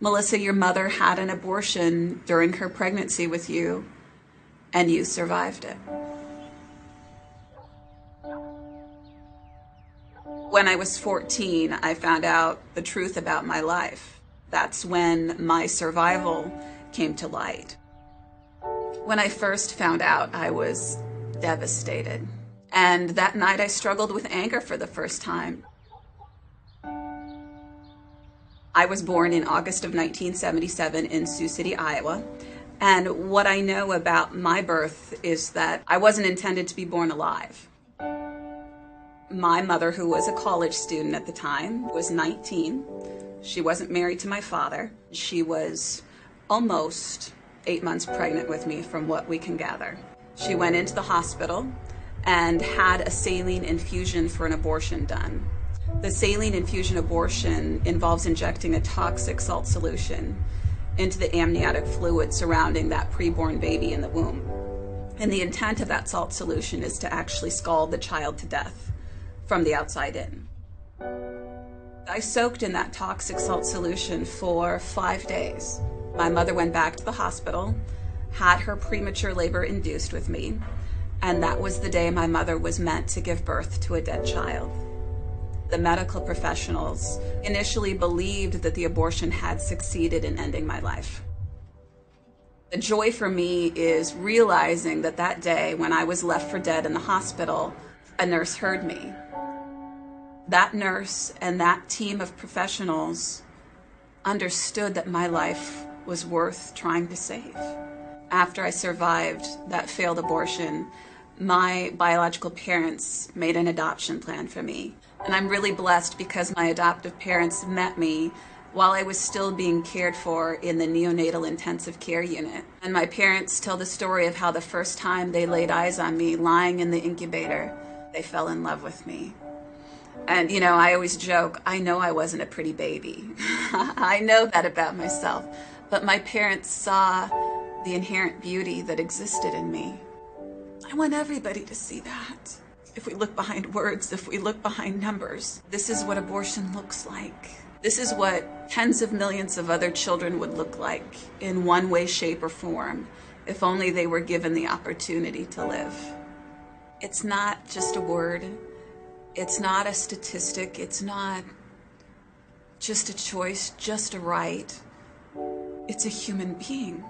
Melissa, your mother had an abortion during her pregnancy with you, and you survived it. When I was 14, I found out the truth about my life. That's when my survival came to light. When I first found out, I was devastated. And that night I struggled with anger for the first time. I was born in August of 1977 in Sioux City, Iowa. And what I know about my birth is that I wasn't intended to be born alive. My mother, who was a college student at the time, was 19. She wasn't married to my father. She was almost 8 months pregnant with me, from what we can gather. She went into the hospital and had a saline infusion for an abortion done. The saline infusion abortion involves injecting a toxic salt solution into the amniotic fluid surrounding that preborn baby in the womb. And the intent of that salt solution is to actually scald the child to death from the outside in. I soaked in that toxic salt solution for 5 days. My mother went back to the hospital, had her premature labor induced with me, and that was the day my mother was meant to give birth to a dead child. The medical professionals initially believed that the abortion had succeeded in ending my life. The joy for me is realizing that that day when I was left for dead in the hospital, a nurse heard me. That nurse and that team of professionals understood that my life was worth trying to save. After I survived that failed abortion, my biological parents made an adoption plan for me. And I'm really blessed because my adoptive parents met me while I was still being cared for in the neonatal intensive care unit. And my parents tell the story of how the first time they laid eyes on me lying in the incubator, they fell in love with me. And, you know, I always joke, I know I wasn't a pretty baby. I know that about myself. But my parents saw the inherent beauty that existed in me. I want everybody to see that. If we look behind words, if we look behind numbers, this is what abortion looks like. This is what tens of millions of other children would look like in one way, shape, or form, if only they were given the opportunity to live. It's not just a word. It's not a statistic. It's not just a choice, just a right. It's a human being.